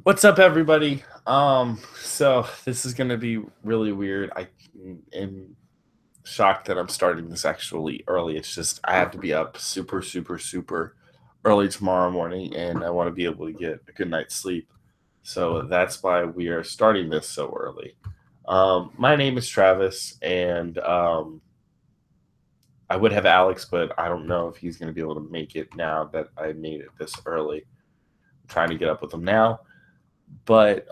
What's up, everybody? So this is gonna be really weird. I am shocked that I'm starting this actually early. It's just I have to be up super, super, super early tomorrow morning, and I want to be able to get a good night's sleep. So that's why we are starting this so early. My name is Travis, and I would have Alex, but I don't know if he's gonna be able to make it now that I made it this early. I'm trying to get up with him now, but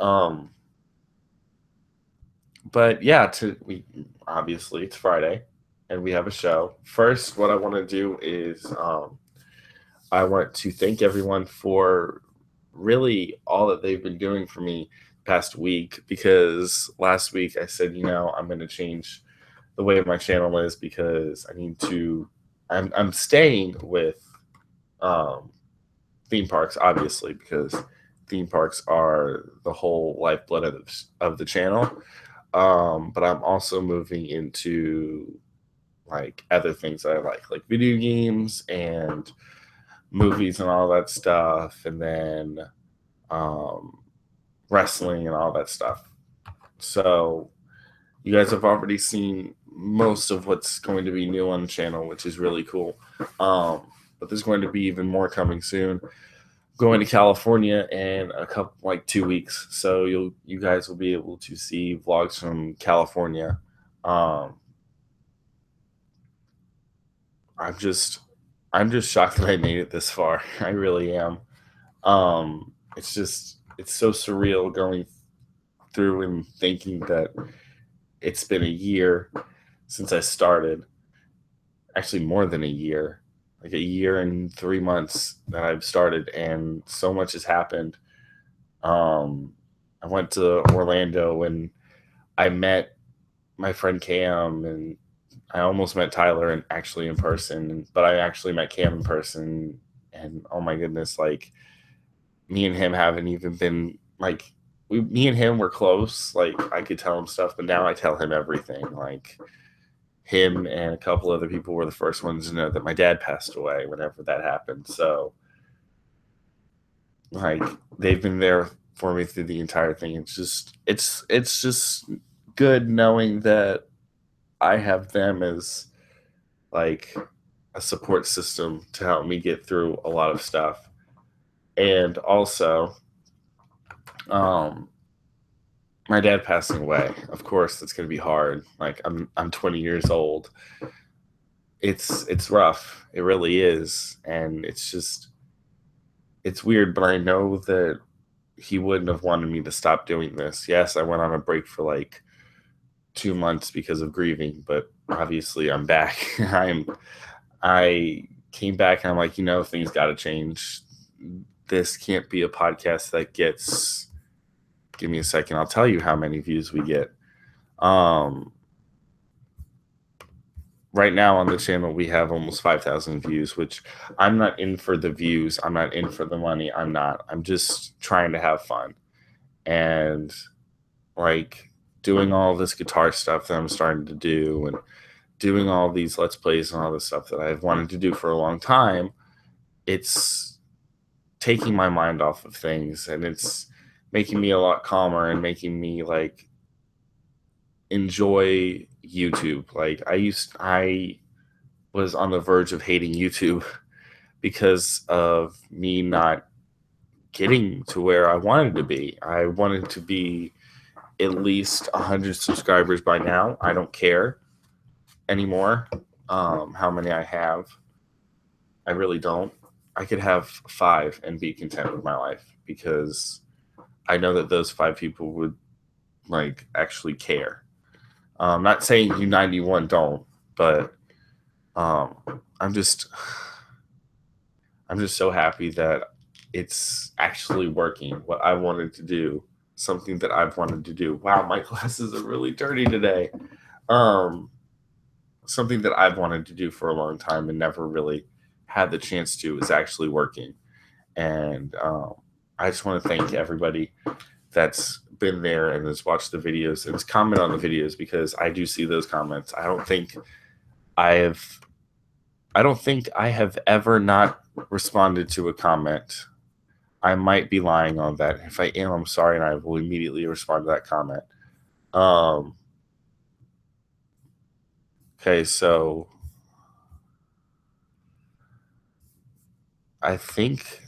yeah, we obviously it's Friday and we have a show. First, what I want to do is I want to thank everyone for really all that they've been doing for me past week, because last week I said, I'm going to change the way my channel is because I need to I'm staying with um theme parks, obviously, because theme parks are the whole lifeblood of the channel. But I'm also moving into like other things that I like video games and movies and all that stuff, and then um, wrestling and all that stuff. So you guys have already seen most of what's going to be new on the channel, which is really cool. But there's going to be even more coming soon. Going to California in a couple, like 2 weeks, so you guys will be able to see vlogs from California. Um, I'm just I'm just shocked that I made it this far. I really am. It's so surreal going through and thinking that it's been a year since I started. Actually, more than a year, like a year and 3 months that I've started, and so much has happened. I went to Orlando and I met my friend Cam, and I almost met Tyler and actually in person, but I actually met Cam in person. And oh my goodness, like me and him haven't even been like me and him were close. Like I could tell him stuff, but now I tell him everything. Like him and a couple other people were the first ones to know that my dad passed away whenever that happened. So like they've been there for me through the entire thing. It's just good knowing that I have them as like a support system to help me get through a lot of stuff. And also, um, my dad passing away. Of course, it's gonna be hard. Like I'm 20 years old. It's rough. It really is, and it's weird. But I know that he wouldn't have wanted me to stop doing this. Yes, I went on a break for like 2 months because of grieving, but obviously I'm back. I came back and I'm like, things got to change. This can't be a podcast that gets. Give me a second. I'll tell you how many views we get. Um, right now on the channel we have almost 5,000 views, which I'm not in for the views. I'm not in for the money. I'm not. I'm just trying to have fun and like doing all this guitar stuff that I'm starting to do and doing all these let's plays and all this stuff that I've wanted to do for a long time. It's taking my mind off of things, and it's making me a lot calmer and making me like enjoy YouTube. Like I was on the verge of hating YouTube because of me not getting to where I wanted to be. I wanted to be at least 100 subscribers by now. I don't care anymore how many I have. I really don't. I could have 5 and be content with my life, because I know that those 5 people would like actually care. Not saying you 91 don't, but um, I'm just so happy that it's actually working. What I wanted to do, something that I've wanted to do. Wow, my glasses are really dirty today. Um, something that I've wanted to do for a long time and never really had the chance to is actually working. And I just want to thank everybody that's been there and has watched the videos and has commented on the videos, because I do see those comments. I I don't think I have ever not responded to a comment. I might be lying on that. If I am, I'm sorry, and I will immediately respond to that comment. Okay, so I think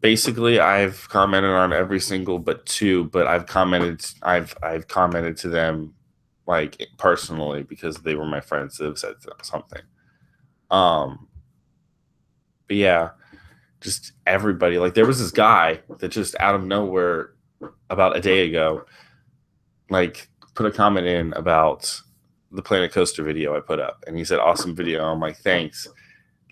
basically I've commented on every single but two, but I've commented to them like personally because they were my friends that have said something. But yeah, just everybody. Like there was this guy that just out of nowhere about a day ago, like put a comment in about the Planet Coaster video I put up, and he said, "Awesome video." I'm like, "Thanks."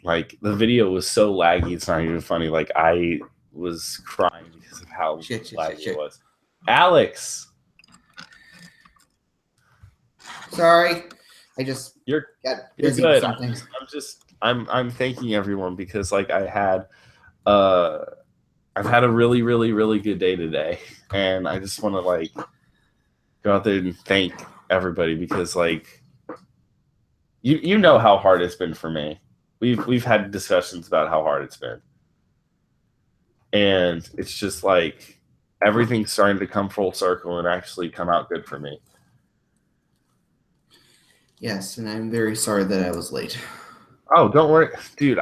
Like the video was so laggy, it's not even funny. Like I was crying because of how laggy it was. Alex, sorry, I just you're good. I'm thanking everyone because like I've had a really, really, really good day today, and I just want to like go out there and thank everybody because like you know how hard it's been for me. We've had discussions about how hard it's been, and it's just like everything's starting to come full circle and actually come out good for me. Yes, and I'm very sorry that I was late. Oh, don't worry, dude.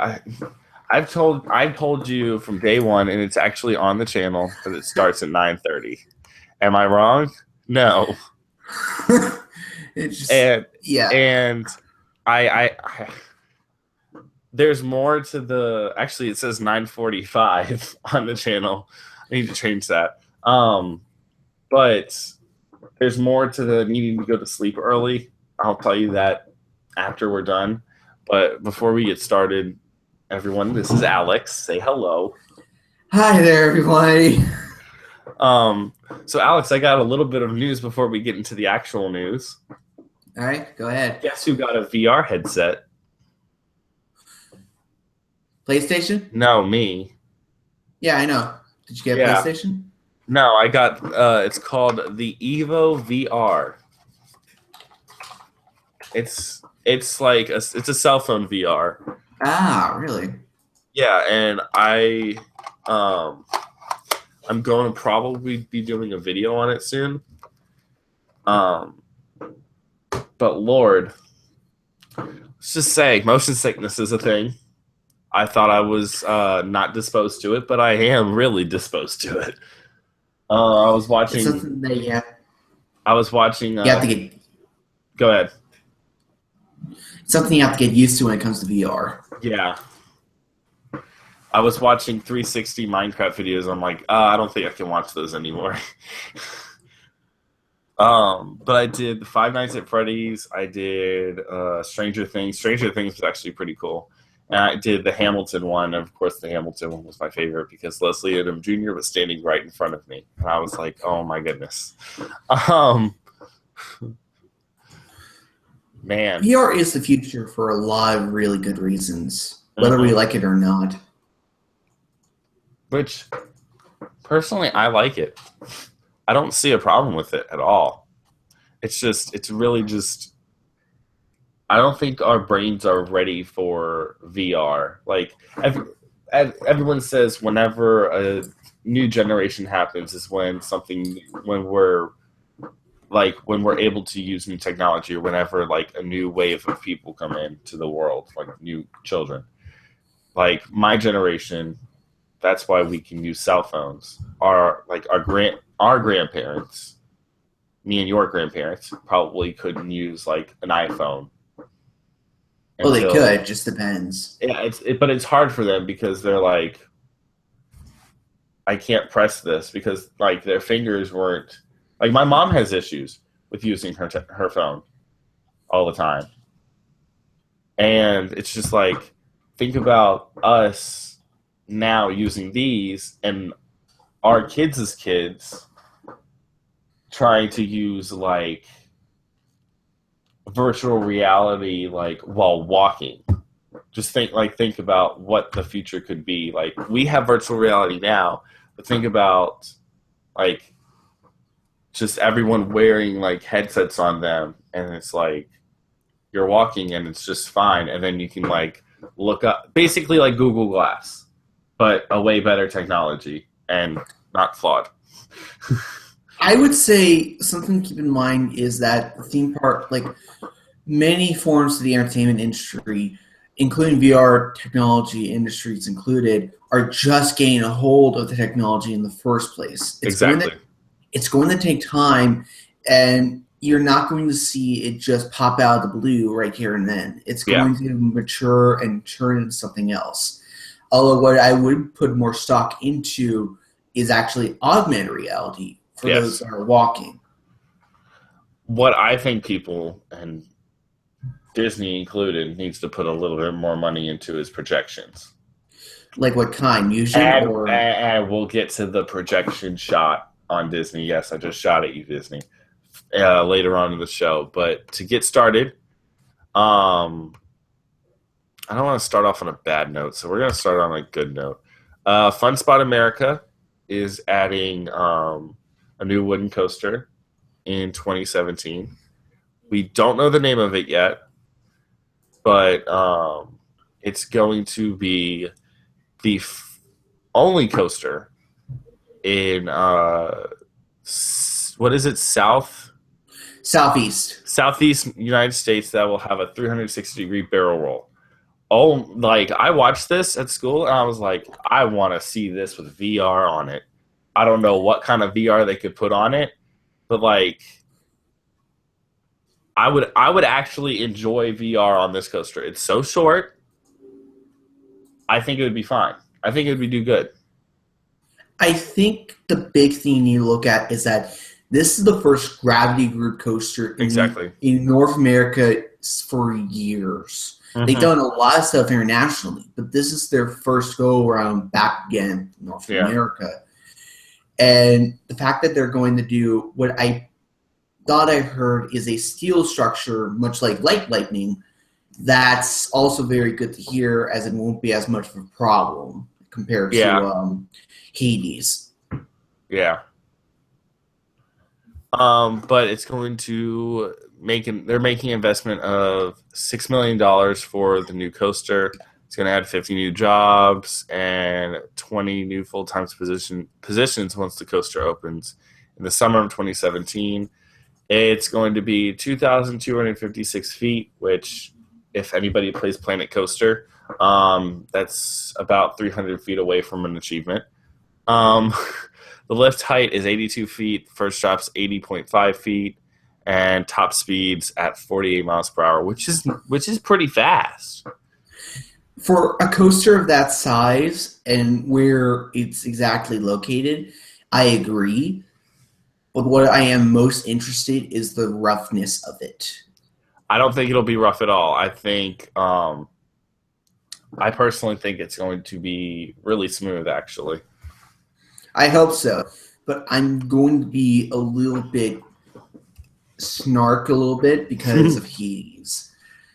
I've told you from day one, and it's actually on the channel that it starts at 9:30. Am I wrong? No. It's just, and I there's more to the. Actually, it says 9:45 on the channel. I need to change that. But there's more to the needing to go to sleep early. I'll tell you that after we're done. But before we get started, everyone, this is Alex. Say hello. Hi there, everybody. So Alex, I got a little bit of news before we get into the actual news. All right, go ahead. Guess who got a VR headset? PlayStation? No, me. Yeah, I know. Did you get PlayStation? No, I got it's called the Evo VR. It's like it's a cell phone VR. Ah, really? Yeah, and I'm going to probably be doing a video on it soon. But Lord, let's just say motion sickness is a thing. I thought I was not disposed to it, but I am really disposed to it. I was watching. It's something that I was watching. You have to get. Go ahead. It's something you have to get used to when it comes to VR. Yeah. I was watching 360 Minecraft videos. I'm like, I don't think I can watch those anymore. But I did the Five Nights at Freddy's. I did Stranger Things. Stranger Things was actually pretty cool. And I did the Hamilton one. And of course, the Hamilton one was my favorite because Leslie Odom Jr. was standing right in front of me. And I was like, oh my goodness. Man. VR is the future for a lot of really good reasons, whether we like it or not. Which, personally, I like it. I don't see a problem with it at all. It's really just, I don't think our brains are ready for VR. Like, everyone says whenever a new generation happens is when we're able to use new technology, or whenever like a new wave of people come into the world, like new children. Like my generation, that's why we can use cell phones. Our grandparents, me and your grandparents, probably couldn't use like an iPhone. Well, they could. Just depends. Yeah, but it's hard for them because they're like, I can't press this because like their fingers weren't. Like my mom has issues with using her phone all the time, and it's just like, think about us now using these and our kids' kids trying to use like virtual reality like while walking. Just think about what the future could be. Like we have virtual reality now, but think about like just everyone wearing like headsets on them, and it's like you're walking and it's just fine, and then you can like look up, basically like Google Glass, but a way better technology and not flawed. I would say something to keep in mind is that the theme park, like many forms of the entertainment industry, including VR technology industries included, are just getting a hold of the technology in the first place. Exactly. It's going to take time, and you're not going to see it just pop out of the blue right here and then. It's going to mature and turn into something else. Although what I would put more stock into is actually augmented reality for those that are walking. What I think people, and Disney included, needs to put a little bit more money into is projections. Like what kind? Usually? And we'll get to the projection shot on Disney. Yes, I just shot at you, Disney, later on in the show. But to get started, I don't want to start off on a bad note, so we're going to start on a good note. Fun Spot America is adding a new wooden coaster in 2017. We don't know the name of it yet, but it's going to be the only coaster in what is it, Southeast United States that will have a 360-degree barrel roll. Oh, like I watched this at school and I was like, I want to see this with VR on it. I don't know what kind of VR they could put on it, but like I would actually enjoy VR on this coaster. It's so short. I think it would be fine. I think it would do good. I think the big thing you look at is that this is the first gravity group coaster in North America for years. Mm-hmm. They've done a lot of stuff internationally, but this is their first go-around back again in North America. And the fact that they're going to do what I thought I heard is a steel structure, much like Light Lightning, that's also very good to hear, as it won't be as much of a problem compared to Hades. Yeah. But it's going to they're making an investment of $6 million for the new coaster. It's going to add 50 new jobs and 20 new full-time positions once the coaster opens in the summer of 2017. It's going to be 2,256 feet, which, if anybody plays Planet Coaster, that's about 300 feet away from an achievement. The lift height is 82 feet, first drop's 80.5 feet, and top speeds at 48 miles per hour, which is pretty fast. For a coaster of that size and where it's exactly located, I agree. But what I am most interested is the roughness of it. I don't think it'll be rough at all. I think, I personally think it's going to be really smooth, actually. I hope so. But I'm going to be a little bit because of Hades.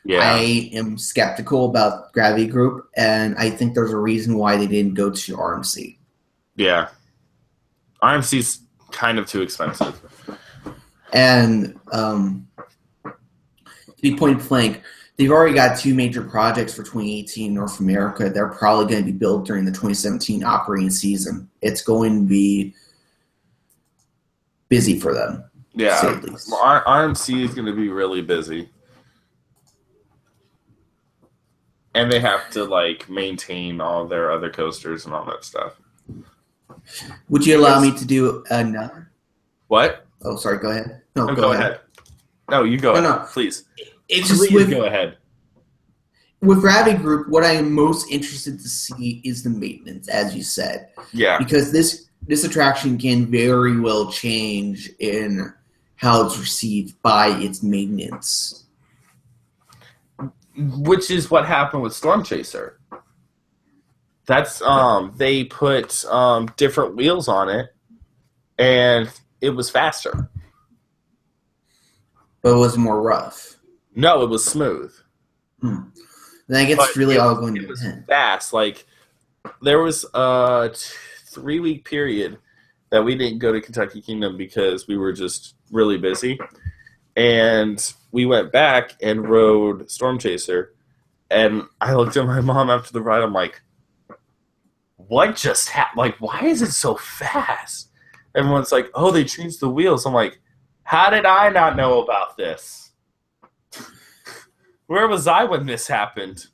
Yeah. I am skeptical about Gravity Group, and I think there's a reason why they didn't go to RMC. Yeah. RMC's kind of too expensive. And to be point blank, they've already got two major projects for 2018 in North America. They're probably going to be built during the 2017 operating season. It's going to be busy for them. Yeah, RMC is going to be really busy. And they have to, like, maintain all their other coasters and all that stuff. Would you allow me to do another? What? Oh, sorry, go ahead. No, go ahead. No, you go ahead, please. It's just go ahead. With Gravity Group, what I am most interested to see is the maintenance, as you said. Yeah. Because this attraction can very well change in how it's received by its maintenance. Which is what happened with Storm Chaser. That's they put different wheels on it, and it was faster. But it was more rough. No, it was smooth. Then I guess it's really all going to depend. Fast. Like, there was a 3-week period that we didn't go to Kentucky Kingdom because we were just really busy. And we went back and rode Storm Chaser. And I looked at my mom after the ride. I'm like, what just happened? Like, why is it so fast? Everyone's like, oh, they changed the wheels. I'm like, how did I not know about this? Where was I when this happened?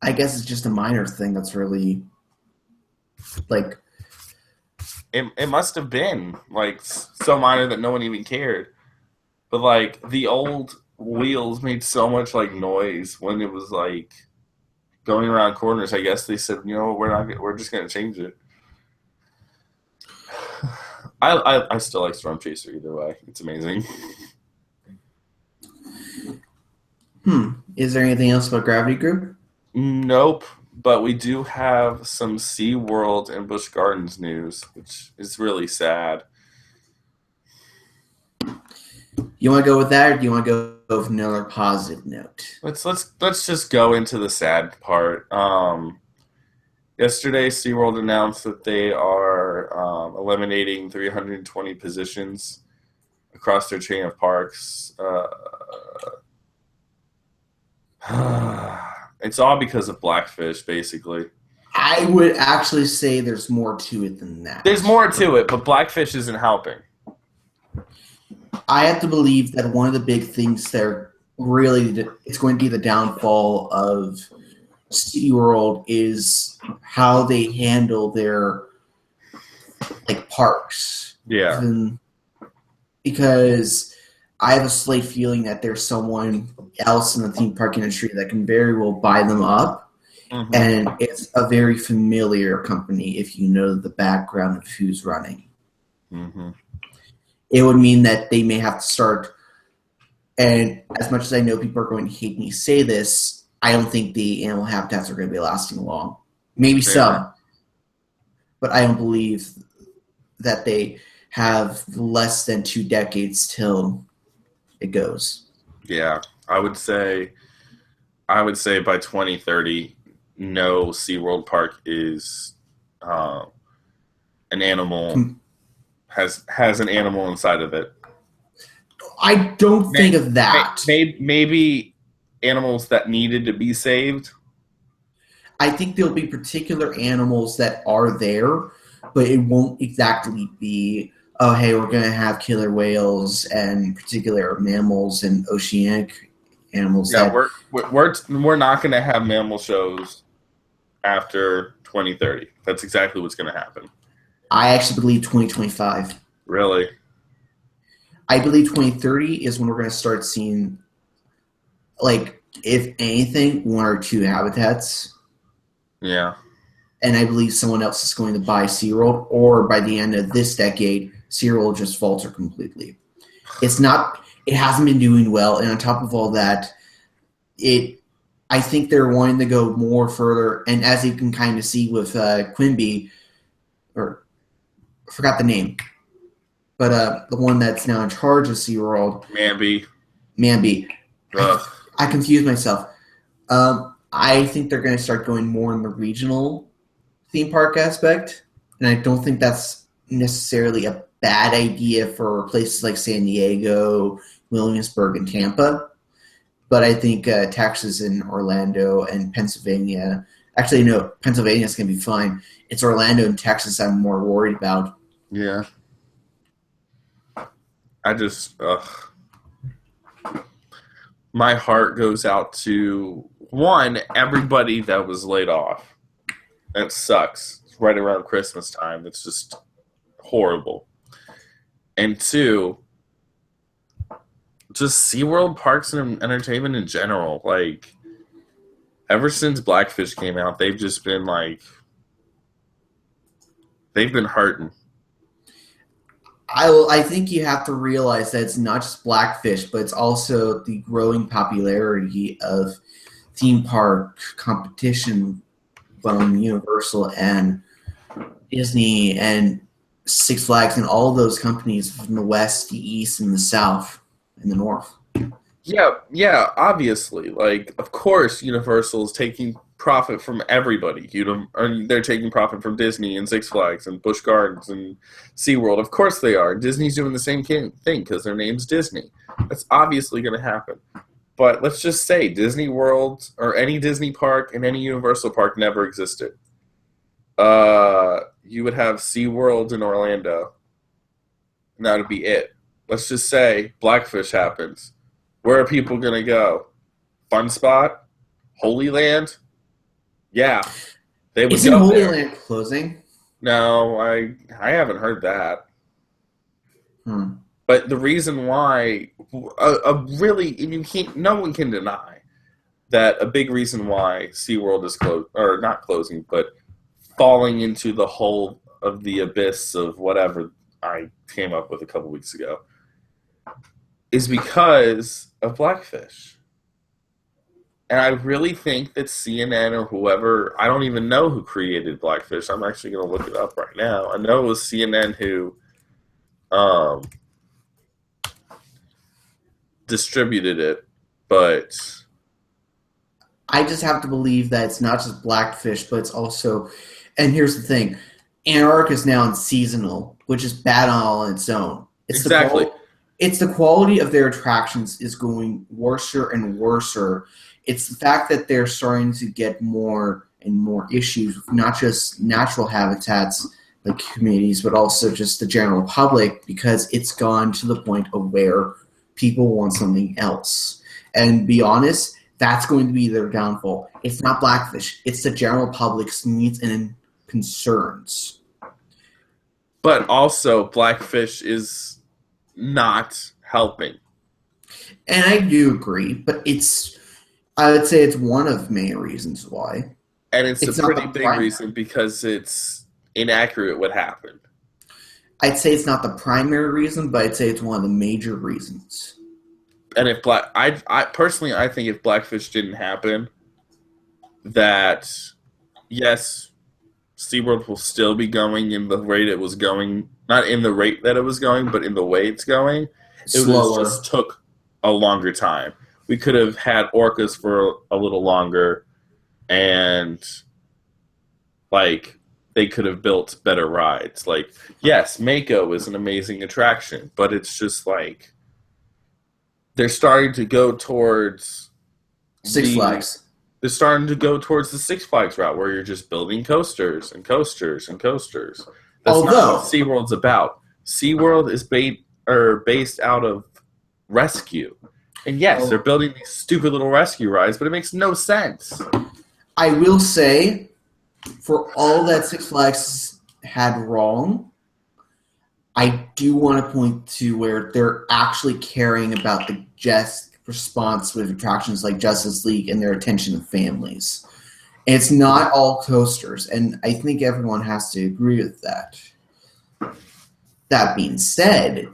I guess it's just a minor thing that's really, like... It must have been, like, so minor that no one even cared. But, like, the old wheels made so much, like, noise when it was, like, going around corners. I guess they said, we're just going to change it. I still like Storm Chaser either way. It's amazing. Is there anything else about Gravity Group? Nope. But we do have some SeaWorld and Busch Gardens news, which is really sad. You want to go with that, or do you want to go with another positive note? Let's just go into the sad part. Yesterday, SeaWorld announced that they are eliminating 320 positions across their chain of parks. It's all because of Blackfish, basically. I would actually say there's more to it than that. There's more to it, but Blackfish isn't helping. I have to believe that one of the big things there really it's going to be the downfall of SeaWorld is how they handle their parks. Yeah. Because I have a slight feeling that there's someone else in the theme park industry that can very well buy them up. Mm-hmm. And it's a very familiar company if you know the background of who's running. Mm-hmm. It would mean that they may have to start, and as much as I know people are going to hate me say this, I don't think the animal habitats are going to be lasting long. Maybe some, but I don't believe that they have less than 2 decades till it goes. Yeah, I would say by 2030, no SeaWorld park is an animal has an animal inside of it. I don't think of that. Maybe animals that needed to be saved. I think there'll be particular animals that are there, but it won't exactly be, oh, hey, we're going to have killer whales and particular mammals and oceanic animals. Yeah, we're not going to have mammal shows after 2030. That's exactly what's going to happen. I actually believe 2025. Really? I believe 2030 is when we're going to start seeing, if anything, 1 or 2 habitats. Yeah. And I believe someone else is going to buy SeaWorld, or by the end of this decade, SeaWorld will just falter completely. It hasn't been doing well, and on top of all that, I think they're wanting to go more further, and as you can kind of see with Quimby, or I forgot the name, but the one that's now in charge of SeaWorld. Manby. I confused myself. I think they're going to start going more in the regional theme park aspect, and I don't think that's necessarily a bad idea for places like San Diego, Williamsburg, and Tampa. But I think Texas and Orlando and Pennsylvania – actually, no, Pennsylvania's going to be fine. It's Orlando and Texas I'm more worried about. Yeah. I just my heart goes out to, one, everybody that was laid off. That sucks. It's right around Christmas time. It's just horrible. And 2, just SeaWorld parks and entertainment in general. Ever since Blackfish came out, they've just been they've been hurting. I think you have to realize that it's not just Blackfish, but it's also the growing popularity of theme park competition from Universal and Disney and Six Flags and all those companies from the West, the East, and the South, and the North. Yeah, obviously. Of course, Universal is taking profit from everybody. They're taking profit from Disney and Six Flags and Busch Gardens and SeaWorld. Of course they are. Disney's doing the same thing because their name's Disney. That's obviously going to happen. But let's just say Disney World or any Disney park and any Universal park never existed. You would have SeaWorld in Orlando, and that would be it. Let's just say Blackfish happens. Where are people going to go? Fun Spot? Holy Land? Yeah. They would Isn't go Holy there. Land closing? No, I haven't heard that. But the reason why, no one can deny that a big reason why SeaWorld is not closing, but falling into the hole of the abyss of whatever I came up with a couple weeks ago, is because of Blackfish. And I really think that CNN or whoever, I don't even know who created Blackfish. I'm actually going to look it up right now. I know it was CNN who distributed it, but I just have to believe that it's not just Blackfish, but it's also, and here's the thing, Antarctica is now in seasonal, which is bad on its own. Exactly. It's the quality of their attractions is going worse and worse. It's the fact that they're starting to get more and more issues with not just natural habitats like communities, but also just the general public, because it's gone to the point of where people want something else. And be honest, that's going to be their downfall. It's not Blackfish. It's the general public's needs and concerns. But also, Blackfish is not helping. And I do agree, but I would say it's one of the main reasons why. And it's a pretty big reason because it's inaccurate what happened. I'd say it's not the primary reason, but I'd say it's one of the major reasons. And if I personally, I think if Blackfish didn't happen, that yes, SeaWorld will still be going in the rate it was going, not in the rate that it was going, but in the way it's going. Slower. It just took a longer time. We could have had orcas for a little longer, and they could have built better rides. Yes, Mako is an amazing attraction, but it's just they're starting to go towards Six Flags. They're starting to go towards the Six Flags route, where you're just building coasters and coasters and coasters. That's not what SeaWorld's about. SeaWorld is based out of rescue. And yes, they're building these stupid little rescue rides, but it makes no sense. I will say, for all that Six Flags had wrong, I do want to point to where they're actually caring about the just response with attractions like Justice League and their attention to families. And it's not all coasters, and I think everyone has to agree with that. That being said,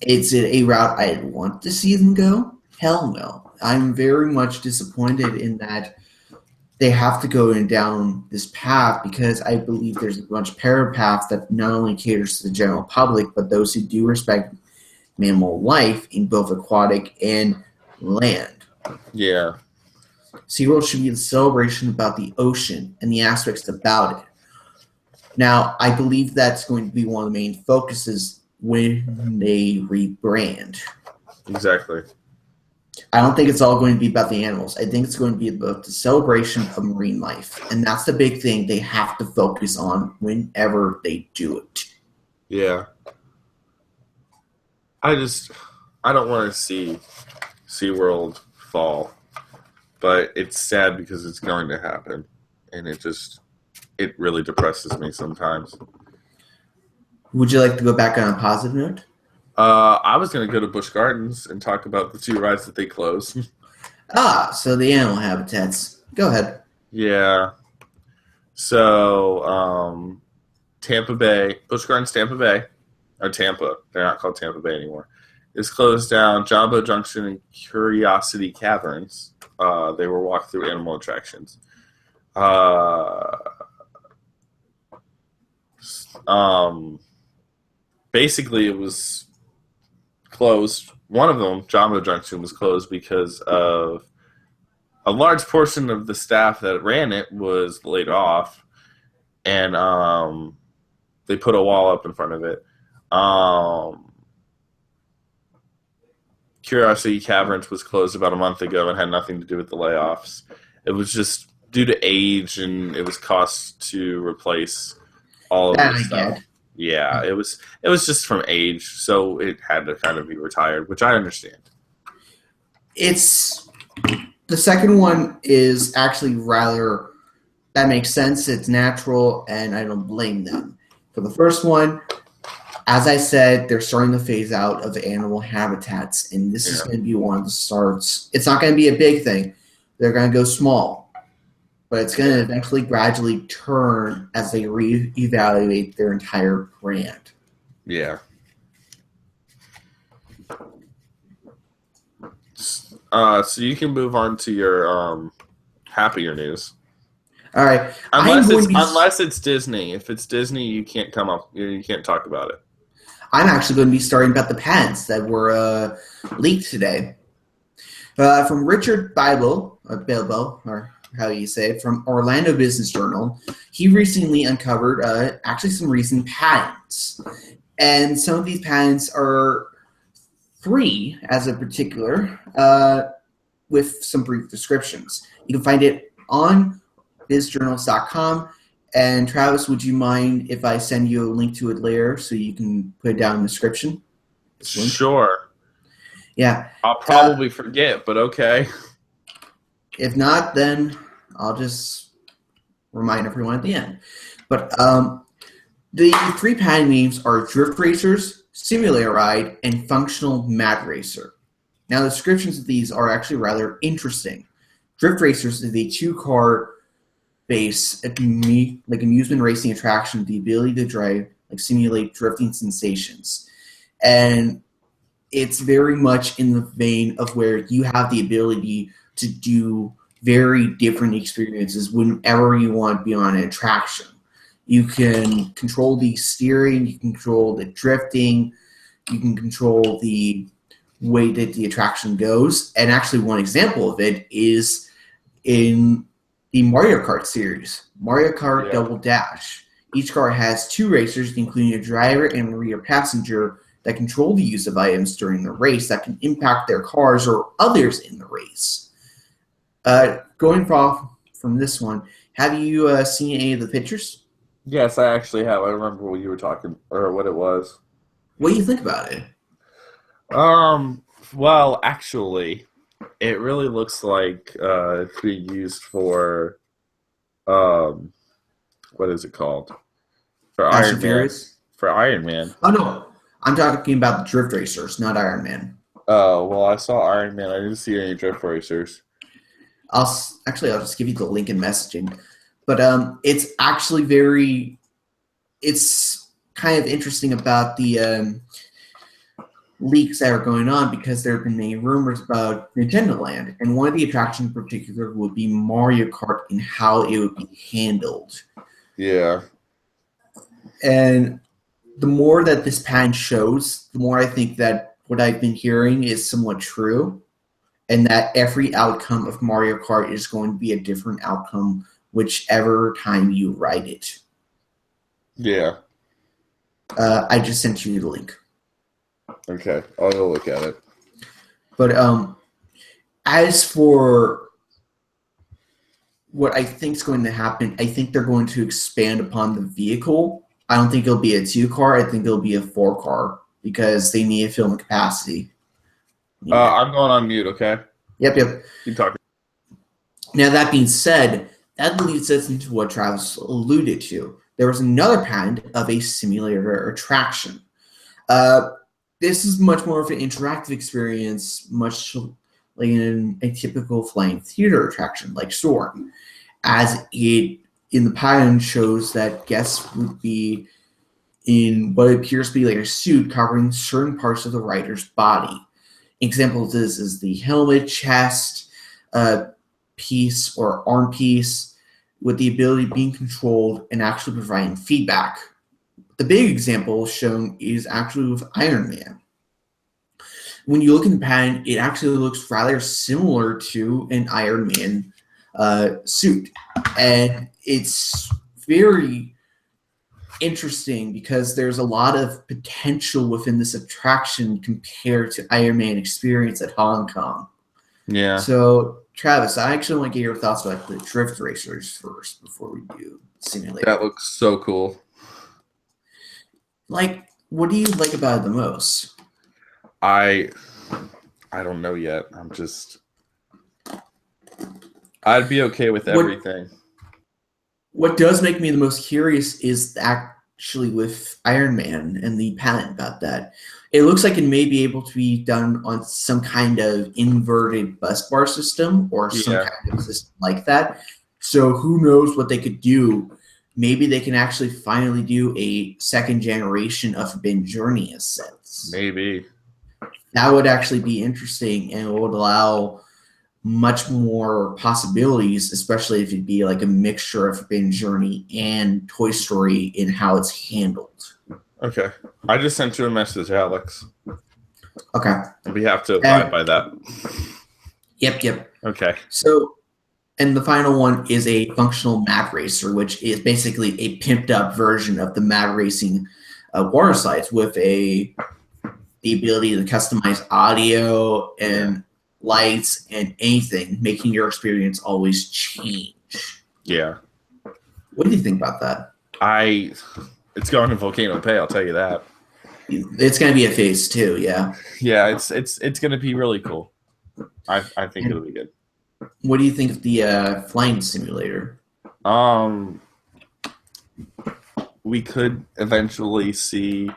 is it a route I'd want to see them go? Hell no. I'm very much disappointed in that they have to go down this path, because I believe there's a much better path that not only caters to the general public, but those who do respect mammal life in both aquatic and land. Yeah. SeaWorld should be a celebration about the ocean and the aspects about it. Now, I believe that's going to be one of the main focuses when they rebrand. Exactly. I don't think it's all going to be about the animals. I think it's going to be about the celebration of marine life. And that's the big thing they have to focus on whenever they do it. Yeah. I don't want to see SeaWorld fall. But it's sad because it's going to happen. And it really depresses me sometimes. Would you like to go back on a positive note? I was going to go to Busch Gardens and talk about the 2 rides that they closed. So the animal habitats. Go ahead. Yeah. So, Tampa Bay, Busch Gardens Tampa Bay, or Tampa, they're not called Tampa Bay anymore, is closed down. Jumbo Junction and Curiosity Caverns, they were walk-through animal attractions. Basically, it was closed. One of them, Jumbo Junction, was closed because of a large portion of the staff that ran it was laid off, and they put a wall up in front of it. Curiosity Caverns was closed about a month ago and had nothing to do with the layoffs. It was just due to age, and it was cost to replace all of the stuff. Yeah, it was just from age, so it had to kind of be retired, which I understand. It's the second one is actually rather, that makes sense. It's natural, and I don't blame them. For the first one, as I said, they're starting to phase out of animal habitats, and this is going to be one of the starts. It's not going to be a big thing. They're going to go small, but it's going to eventually gradually turn as they reevaluate their entire brand. Yeah. So you can move on to your happier news. All right. Unless it's Disney. If it's Disney, you can't come up. You can't talk about it. I'm actually going to be starting about the patents that were leaked today. From Richard Bilbo, or how you say it, from Orlando Business Journal, he recently uncovered actually some recent patents. And some of these patents are free as a particular, with some brief descriptions. You can find it on bizjournals.com. And Travis, would you mind if I send you a link to it later so you can put it down in the description? Sure. Yeah. I'll probably forget, but okay. If not, then I'll just remind everyone at the end. But the three patent names are Drift Racers, Simulator Ride, and Functional Mat Racer. Now, the descriptions of these are actually rather interesting. Drift Racers is a two-car base, like amusement racing attraction with the ability to drive, simulate drifting sensations. And it's very much in the vein of where you have the ability to do very different experiences whenever you want to be on an attraction. You can control the steering, you can control the drifting, you can control the way that the attraction goes. And actually one example of it is in the Mario Kart series, Mario Kart Double Dash. Each car has two racers, including a driver and a rear passenger, that control the use of items during the race that can impact their cars or others in the race. Going from this one, have you seen any of the pictures? Yes, I actually have. I remember what you were talking, or what it was. What do you think about it? Well, actually, it really looks like it's being used for, what is it called? For Iron Man. For Iron Man. Oh, no. I'm talking about the Drift Racers, not Iron Man. Oh, well, I saw Iron Man. I didn't see any Drift Racers. I'll just give you the link in messaging. But it's actually it's kind of interesting about the leaks that are going on, because there have been many rumors about Nintendo Land, and one of the attractions in particular would be Mario Kart and how it would be handled. Yeah. And the more that this patent shows, the more I think that what I've been hearing is somewhat true, and that every outcome of Mario Kart is going to be a different outcome whichever time you ride it. Yeah. I just sent you the link. Okay, I'll go look at it. But as for what I think is going to happen, I think they're going to expand upon the vehicle. I don't think it'll be a 2-car. I think it'll be a 4-car, because they need to fill in capacity. I'm going on mute, okay? Yep. Keep talking. Now, that being said, that leads us into what Travis alluded to. There was another patent of a simulator attraction. This is much more of an interactive experience, much like in a typical flying theater attraction like Soarin', as it in the patent shows that guests would be in what appears to be like a suit covering certain parts of the rider's body. Example of this is the helmet, chest piece or arm piece, with the ability of being controlled and actually providing feedback. The big example shown is actually with Iron Man. when you look in the patent, it actually looks rather similar to an Iron Man suit. And it's very interesting because there's a lot of potential within this attraction compared to Iron Man Experience at Hong Kong. Yeah. So, Travis, I actually want to get your thoughts about the drift racers first before we do simulator. That looks so cool. Like, what do you like about it the most? I don't know yet. I'd be okay with everything. What does make me the most curious is actually with Iron Man and the patent about that. It looks like it may be able to be done on some kind of inverted bus bar system or some kind of system like that. So who knows what they could do. Maybe they can actually finally do a second generation of Forbidden Journey as sets. Maybe. That would actually be interesting and would allow much more possibilities, especially if it'd be like a mixture of Forbidden Journey and Toy Story in how it's handled. Okay. I just sent you a message, Alex. Okay. We have to abide by that. Yep. Okay. So, and the final one is a functional Mad Racer, which is basically a pimped up version of the Mad Racing water slides with the ability to customize audio and lights and anything, making your experience always change. Yeah. What do you think about that? It's going to Volcano Bay, I'll tell you that. It's going to be a phase 2, yeah. Yeah, it's going to be really cool. I think it'll be good. What do you think of the flying simulator? We could eventually see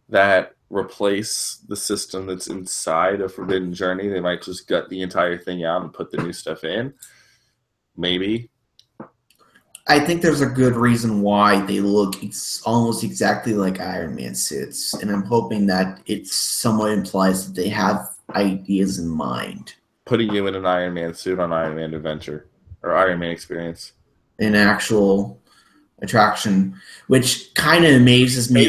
that replace the system that's inside of Forbidden Journey. They might just gut the entire thing out and put the new stuff in. Maybe. I think there's a good reason why they look almost exactly like Iron Man suits, and I'm hoping that it somewhat implies that they have ideas in mind. Putting you in an Iron Man suit on Iron Man Adventure or Iron Man Experience. An actual attraction, which kind of amazes me.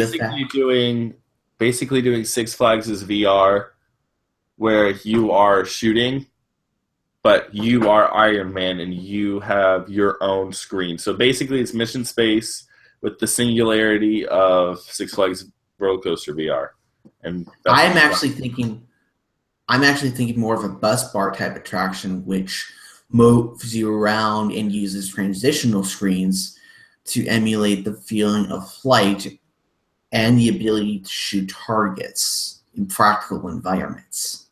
Basically doing Six Flags as VR, where you are shooting, but you are Iron Man and you have your own screen. So basically it's mission space with the singularity of Six Flags Roller Coaster VR. And I'm actually thinking more of a bus bar type attraction, which moves you around and uses transitional screens to emulate the feeling of flight and the ability to shoot targets in practical environments.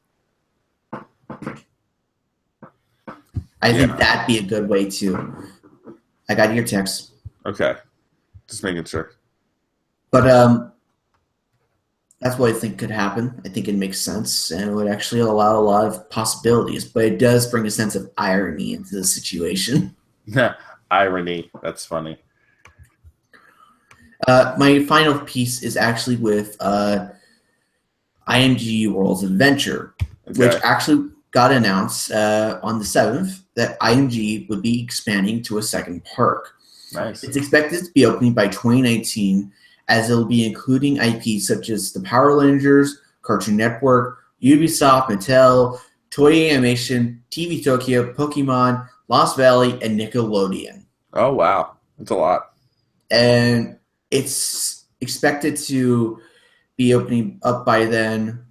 I think that'd be a good way to. I got your text. Okay. Just making sure. But that's what I think could happen. I think it makes sense and it would actually allow a lot of possibilities. But it does bring a sense of irony into the situation. Irony. That's funny. My final piece is actually with IMG World's Adventure, which actually got announced on the 7th that IMG would be expanding to a second park. Nice. It's expected to be opening by 2019, as it'll be including IPs such as the Power Rangers, Cartoon Network, Ubisoft, Mattel, Toei Animation, TV Tokyo, Pokemon, Lost Valley, and Nickelodeon. Oh, wow. That's a lot. And it's expected to be opening up by then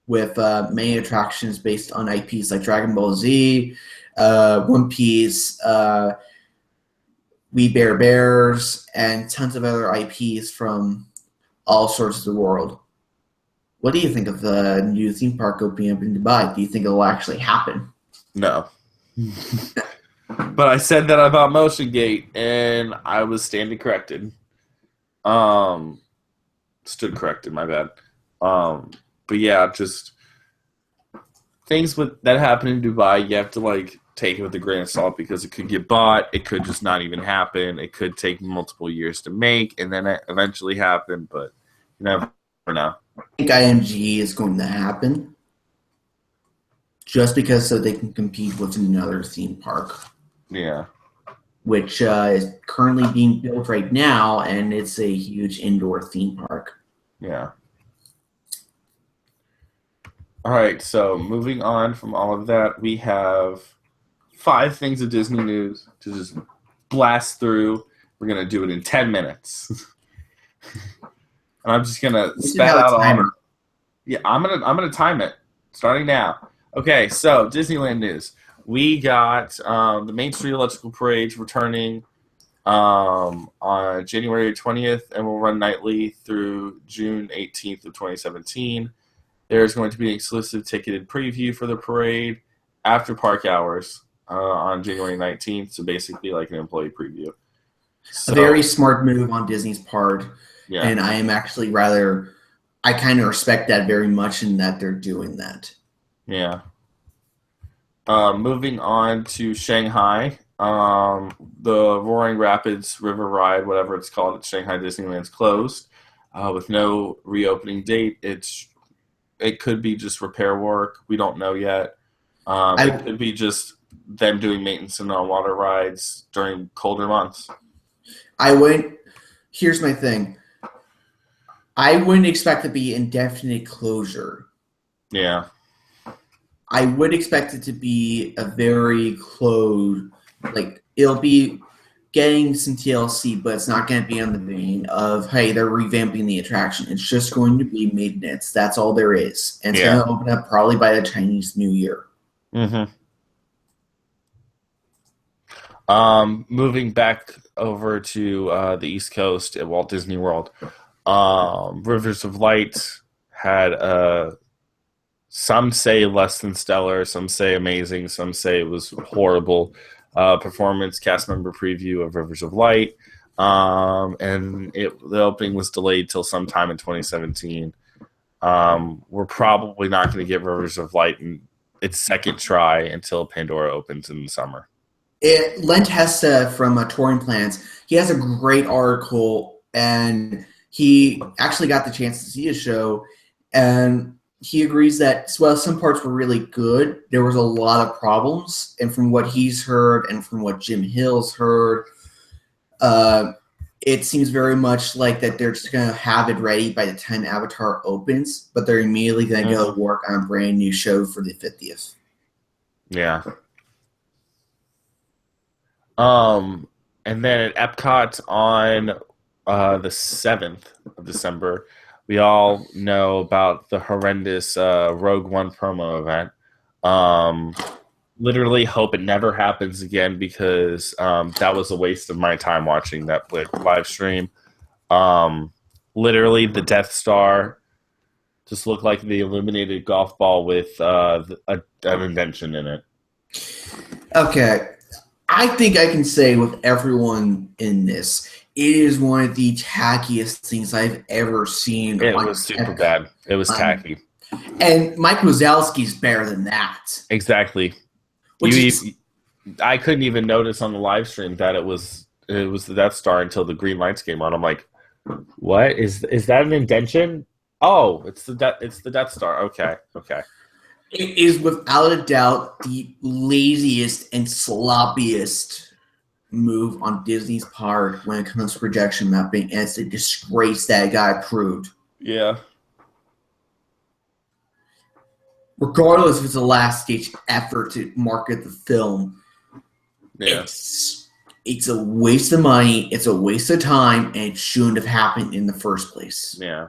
with many attractions based on IPs like Dragon Ball Z, One Piece, We Bare Bears, and tons of other IPs from all sorts of the world. What do you think of the new theme park opening up in Dubai? Do you think it'll actually happen? No. But I said that about Motion Gate, and I was standing corrected. Stood corrected, my bad. But yeah, just things that happen in Dubai, you have to take it with a grain of salt because it could get bought, it could just not even happen, it could take multiple years to make, and then it eventually happen. But you never know. I think IMG is going to happen just because so they can compete with another theme park. Yeah. Which is currently being built right now, and it's a huge indoor theme park. Yeah. All right, so moving on from all of that, we have 5 things of Disney news to just blast through. We're gonna do it in 10 minutes, and I'm just gonna We should spat have a out all. timer. Yeah, I'm gonna time it starting now. Okay, so Disneyland news. We got the Main Street Electrical Parade returning on January 20th, and will run nightly through June 18th of 2017. There's going to be an exclusive ticketed preview for the parade after park hours on January 19th. So basically, like an employee preview. A So very smart move on Disney's part, yeah, and I am actually rather. I kind of respect that very much in that they're doing that. yeah. Moving on to Shanghai, the Roaring Rapids River Ride, whatever it's called at Shanghai Disneyland's closed with no reopening date. It could be just repair work. We don't know yet. It could be just them doing maintenance on water rides during colder months. I wouldn't. Here's my thing. I wouldn't expect it to be indefinite closure. Yeah. I would expect it to be a very close, like it'll be getting some TLC, but it's not going to be on the vein of, hey, they're revamping the attraction. It's just going to be maintenance. That's all there is. And it's going to open up probably by the Chinese New Year. Mm-hmm. Moving back over to the East Coast at Walt Disney World, Rivers of Light had some say less than stellar, some say amazing, some say it was horrible performance cast member preview of Rivers of Light, and the opening was delayed till sometime in 2017. We're probably not going to get Rivers of Light in its second try until Pandora opens in the summer. Lent Hesta from Touring Plans, he has a great article, and he actually got the chance to see a show, and he agrees that while some parts were really good, there was a lot of problems. And from what he's heard and from what Jim Hill's heard, it seems very much like that they're just going to have it ready by the time Avatar opens, but they're immediately going to go work on a brand new show for the 50th. Yeah. And then at Epcot on the 7th of December, we all know about the horrendous Rogue One promo event. Literally hope it never happens again because that was a waste of my time watching that live stream. Literally, the Death Star just looked like the illuminated golf ball with an indention in it. Okay. I think I can say with everyone in this, it is one of the tackiest things I've ever seen. It was super bad. It was tacky. And Mike Wazowski's better than that. Exactly. I couldn't even notice on the live stream that it was the Death Star until the green lights came on. I'm like, what is that an indention? Oh, it's the Death Star. Okay. It is without a doubt the laziest and sloppiest move on Disney's part when it comes to projection mapping, and it's a disgrace that it got approved. Yeah. Regardless if it's a last stage effort to market the film, it's a waste of money, it's a waste of time, and it shouldn't have happened in the first place. Yeah.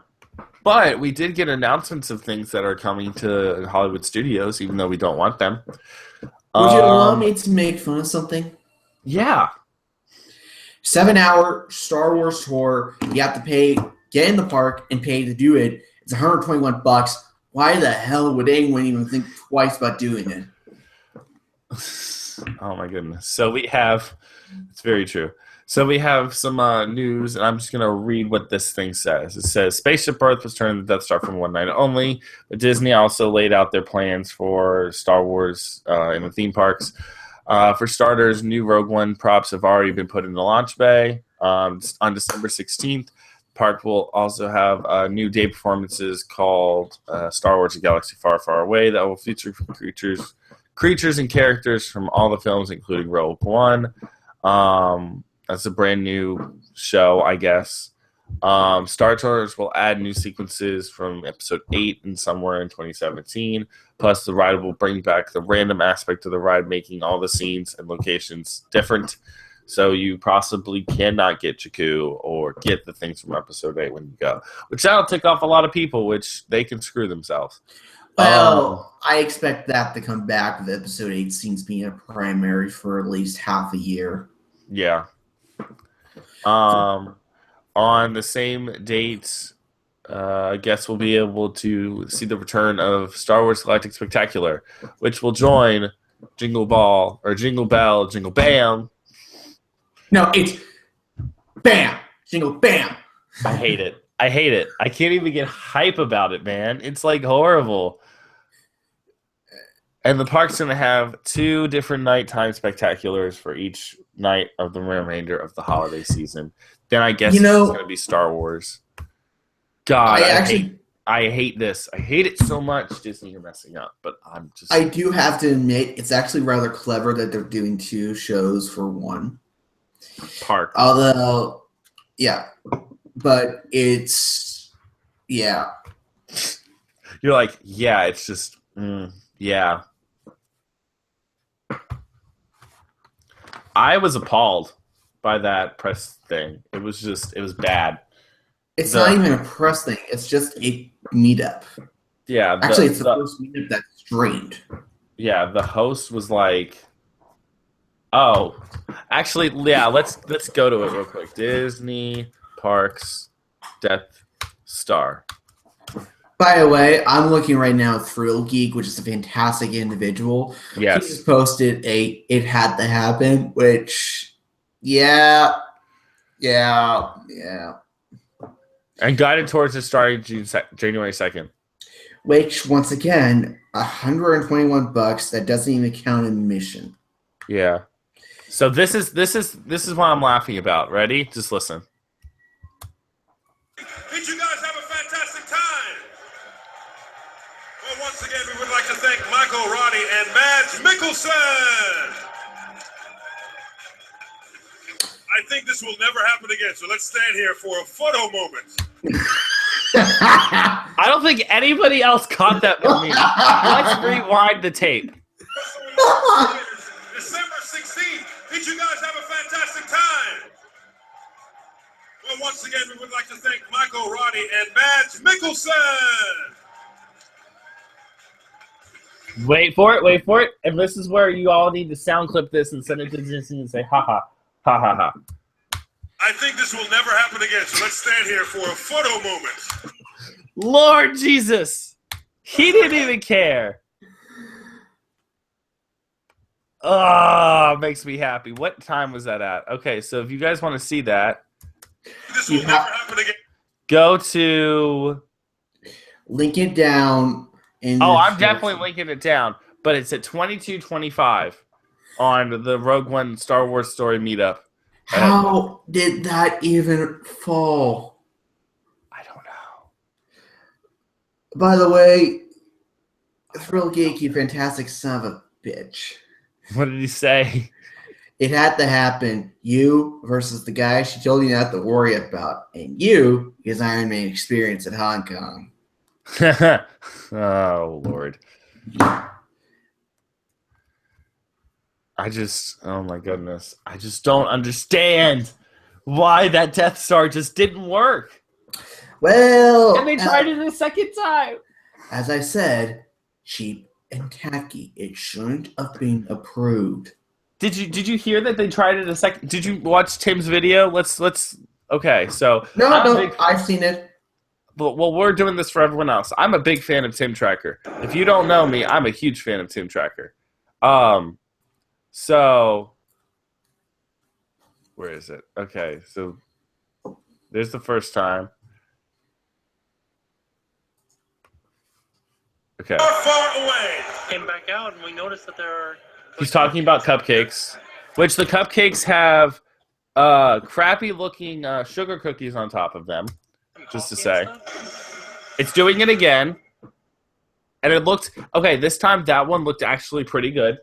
But we did get announcements of things that are coming to Hollywood studios, even though we don't want them. Would you allow me to make fun of something? Yeah. 7-hour Star Wars tour. You have to pay, get in the park, and pay to do it. It's $121. Why the hell would anyone even think twice about doing it? Oh my goodness. So we have, it's very true. So we have some news, and I'm just going to read what this thing says. It says, Spaceship Earth was turned to Death Star from one night only, but Disney also laid out their plans for Star Wars in the theme parks. For starters, new Rogue One props have already been put in the launch bay. On December 16th, the park will also have new day performances called Star Wars: A Galaxy Far, Far Away that will feature creatures and characters from all the films, including Rogue One. That's a brand new show, I guess. Star Tours will add new sequences from episode 8 and somewhere in 2017. Plus, the ride will bring back the random aspect of the ride, making all the scenes and locations different. So you possibly cannot get Jakku or get the things from episode 8 when you go. Which that'll tick off a lot of people, which they can screw themselves. Well, I expect that to come back with episode 8 scenes being a primary for at least half a year. Yeah. On the same dates, I guess we'll be able to see the return of Star Wars Galactic Spectacular, which will join Jingle Ball, or Jingle Bell, Jingle Bam. No, it's Bam! Jingle Bam! I hate it. I can't even get hype about it, man. It's like horrible. And the park's going to have 2 different nighttime spectaculars for each night of the remainder of the holiday season. Then I guess it's going to be Star Wars. God, I hate this. I hate it so much. Disney, you're messing up. But I do have to admit, it's actually rather clever that they're doing 2 shows for one park. Although, yeah. But it's, yeah. You're like, yeah, it's just, yeah. I was appalled by that press thing. It was bad. It's not even a press thing. It's just a meetup. Yeah. Actually, it's the first meetup that's streamed. Yeah, the host was like, oh, actually, yeah, let's go to it real quick. Disney Parks Death Star. By the way, I'm looking right now at Thrill Geek, which is a fantastic individual. Yes. He just posted It Had to Happen, which, yeah. And guided tours is starting January 2nd. Which, once again, $121. That doesn't even count admission. Yeah. So this is what I'm laughing about. Ready? Just listen. Did you guys have a fantastic time? Well, once again, we would like to thank Michael, Roddy, and Mads Mikkelsen. I think this will never happen again, so let's stand here for a photo moment. I don't think anybody else caught that but me. Let's rewind the tape. December 16th. Did you guys have a fantastic time? Well, once again, we would like to thank Michael, Roddy, and Mads Mikkelsen. Wait for it. And this is where you all need to sound clip this and send it to Disney and say, ha ha, ha ha ha. I think this will never happen again, so let's stand here for a photo moment. Lord Jesus. He didn't even care. Oh, makes me happy. What time was that at? Okay, so if you guys want to see that, this will never happen again. Go to... Link it down. I'm definitely linking it down. But it's at 22:25 on the Rogue One Star Wars Story meetup. How did that even fall? I don't know. By the way, Thrill Geek, you fantastic son of a bitch. What did he say? It had to happen. You versus the guy she told you not to worry about. And you, his Iron Man experience at Hong Kong. Oh, Lord. Oh my goodness. I just don't understand why that Death Star just didn't work. Well. And they tried it a second time. As I said, cheap and tacky. It shouldn't have been approved. Did you hear that they tried it a second? Did you watch Tim's video? Let's okay, so No, I've seen it. Well, we're doing this for everyone else. I'm a big fan of Tim Tracker. If you don't know me, I'm a huge fan of Tim Tracker. So where is it? Okay, so there's the first time. Okay. Far away. Came back out and we noticed that there are... He's talking about cupcakes, which the cupcakes have crappy looking sugar cookies on top of them. Just to say. It's doing it again. And it looked... Okay, this time that one looked actually pretty good.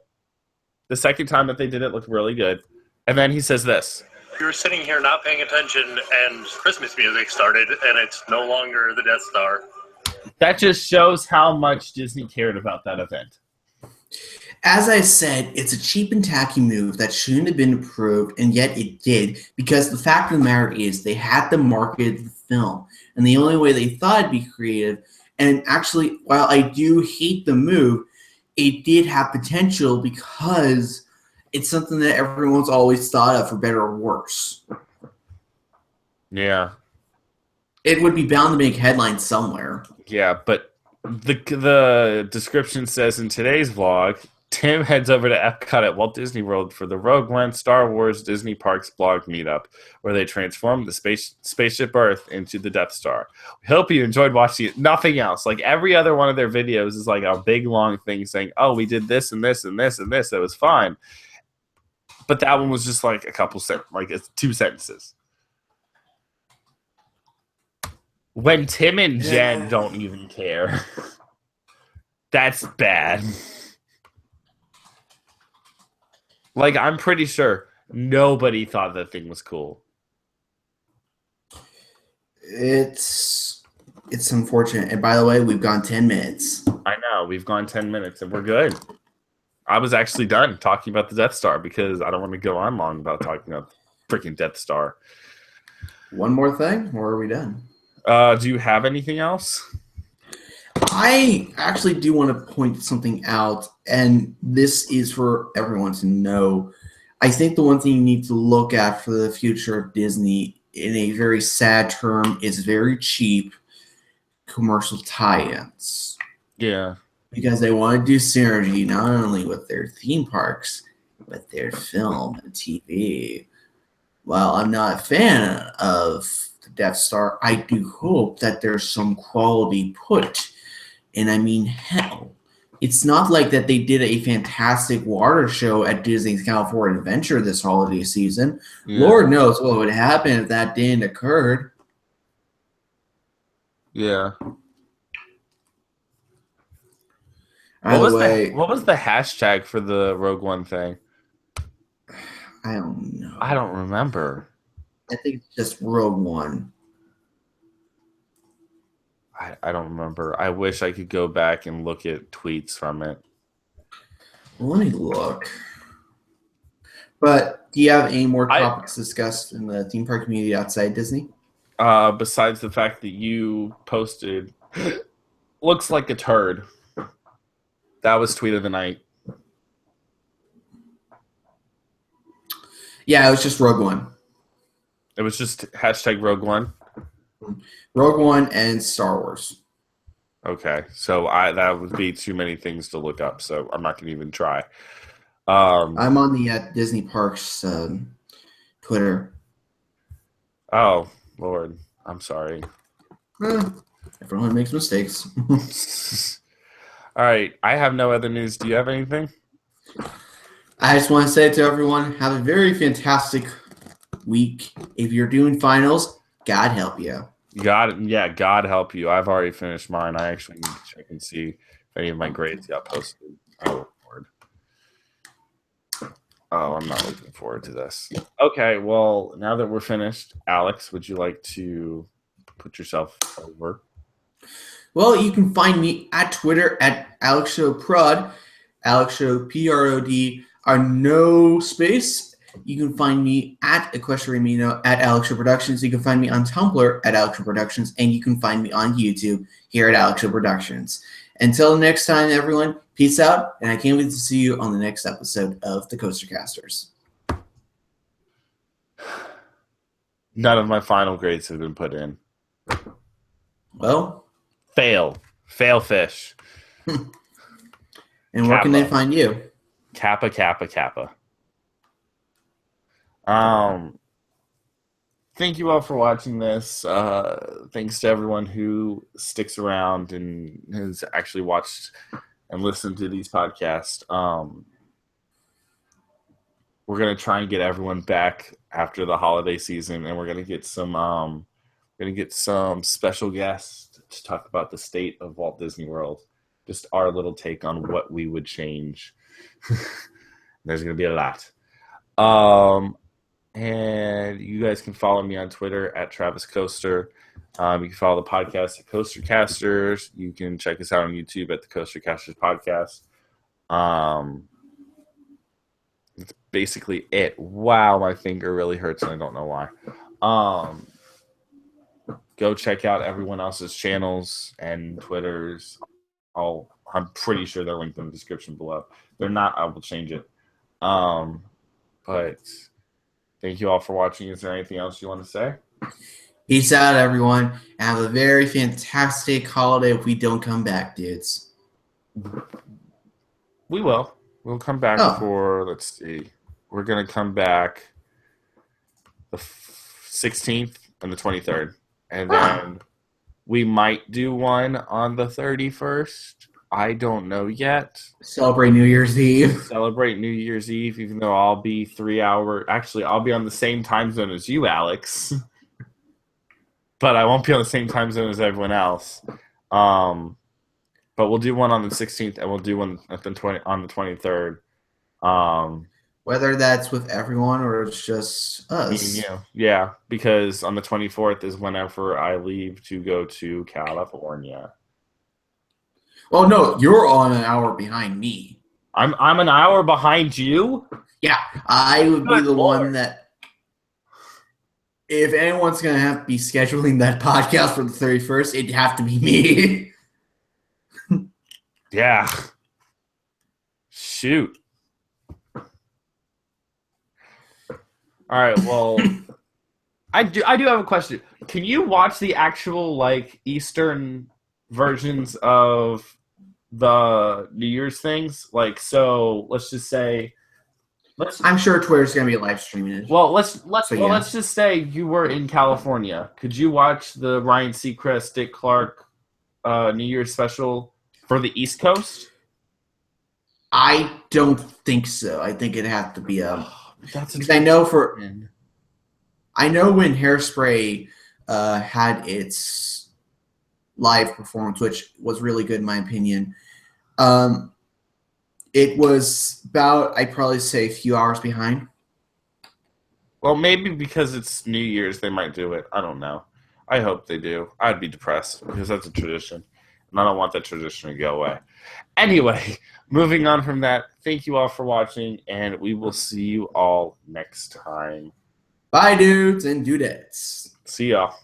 The second time that they did it looked really good. And then he says this. you're sitting here not paying attention and Christmas music started and it's no longer the Death Star. That just shows how much Disney cared about that event. As I said, it's a cheap and tacky move that shouldn't have been approved, and yet it did, because the fact of the matter is they had to market the film, and the only way they thought it'd be creative, and actually, while I do hate the move, it did have potential because it's something that everyone's always thought of, for better or worse. Yeah. It would be bound to make headlines somewhere. Yeah, but the description says in today's vlog, Tim heads over to Epcot at Walt Disney World for the Rogue One Star Wars Disney Parks blog meetup, where they transform the spaceship Earth into the Death Star. We hope you enjoyed watching it. Nothing else. Like every other one of their videos is like a big long thing saying, "Oh, we did this and this and this and this. It was fine." But that one was just like a couple it's 2 sentences. When Tim and Jen don't even care, that's bad. Like, I'm pretty sure nobody thought that thing was cool. It's unfortunate. And by the way, we've gone 10 minutes. I know. We've gone 10 minutes, and we're good. I was actually done talking about the Death Star because I don't want to go on long about talking about the freaking Death Star. One more thing, or are we done? Do you have anything else? I actually do want to point something out, and this is for everyone to know. I think the one thing you need to look at for the future of Disney, in a very sad term, is very cheap commercial tie-ins. Yeah. Because they want to do synergy not only with their theme parks, but their film and TV. While I'm not a fan of the Death Star, I do hope that there's some quality put. And I mean, hell, it's not like that they did a fantastic water show at Disney's California Adventure this holiday season. Yeah. Lord knows what would happen if that didn't occur. Yeah. What was the hashtag for the Rogue One thing? I don't know. I don't remember. I think it's just Rogue One. I don't remember. I wish I could go back and look at tweets from it. Let me look. But do you have any more topics discussed in the theme park community outside Disney? Besides the fact that you posted, looks like a turd. That was tweet of the night. Yeah, it was just Rogue One. It was just hashtag Rogue One? Rogue One and Star Wars. Okay, so that would be too many things to look up, so I'm not going to even try. I'm on the Disney Parks Twitter. Oh, Lord. I'm sorry. Everyone makes mistakes. All right, I have no other news. Do you have anything? I just want to say to everyone, have a very fantastic week. If you're doing finals, God help you. God help you. I've already finished mine. I actually need to check and see if any of my grades got posted. Oh, Lord. Oh, I'm not looking forward to this. Okay, well, now that we're finished, Alex, would you like to put yourself over? Well, you can find me at Twitter at AlexShowProd. AlexShowProd are no space. You can find me at EquestrianMino at Alex Show Productions. You can find me on Tumblr at Alex Show Productions, and you can find me on YouTube here at Alex Show Productions. Until next time, everyone, peace out, and I can't wait to see you on the next episode of the CoasterCasters. None of my final grades have been put in. Well, fail fish. And where can they find you? Kappa. Thank you all for watching this. Thanks to everyone who sticks around and has actually watched and listened to these podcasts. We're gonna try and get everyone back after the holiday season, and we're gonna get some special guests to talk about the state of Walt Disney World. Just our little take on what we would change. There's gonna be a lot. And you guys can follow me on Twitter at TravisCoaster. You can follow the podcast at TheCoasterCasters. You can check us out on YouTube at TheCoasterCasters Podcast. That's basically it. Wow, my finger really hurts, and I don't know why. Go check out everyone else's channels and Twitters. I'm pretty sure they're linked in the description below. They're not, I will change it. But thank you all for watching. Is there anything else you want to say? Peace out, everyone. Have a very fantastic holiday if we don't come back, dudes. We will. We'll come back for, let's see. We're going to come back the 16th and the 23rd. And then we might do one on the 31st. I don't know yet. Celebrate New Year's Eve. Celebrate New Year's Eve, even though I'll be 3 hours. Actually, I'll be on the same time zone as you, Alex. But I won't be on the same time zone as everyone else. But we'll do one on the 16th, and we'll do one on the 23rd. Whether that's with everyone or it's just us. Me and you. Yeah, because on the 24th is whenever I leave to go to California. Well, no, you're on an hour behind me. I'm an hour behind you? Yeah, I would be the one that, if anyone's going to have to be scheduling that podcast for the 31st, it'd have to be me. Yeah. Shoot. All right, well, I do have a question. Can you watch the actual, like, Eastern versions of the New Year's things? Like, so let's just say, I'm sure Twitter's gonna be live streaming it. Well, let's just say you were in California. Could you watch the Ryan Seacrest, Dick Clark New Year's special for the East Coast? I don't think so. I think it'd have to be That's I know when Hairspray had its live performance, which was really good in my opinion. It was about, I'd probably say, a few hours behind. Well, maybe because it's New Year's, they might do it. I don't know. I hope they do. I'd be depressed because that's a tradition, and I don't want that tradition to go away. Anyway, moving on from that, thank you all for watching, and we will see you all next time. Bye, dudes and dudettes. See y'all.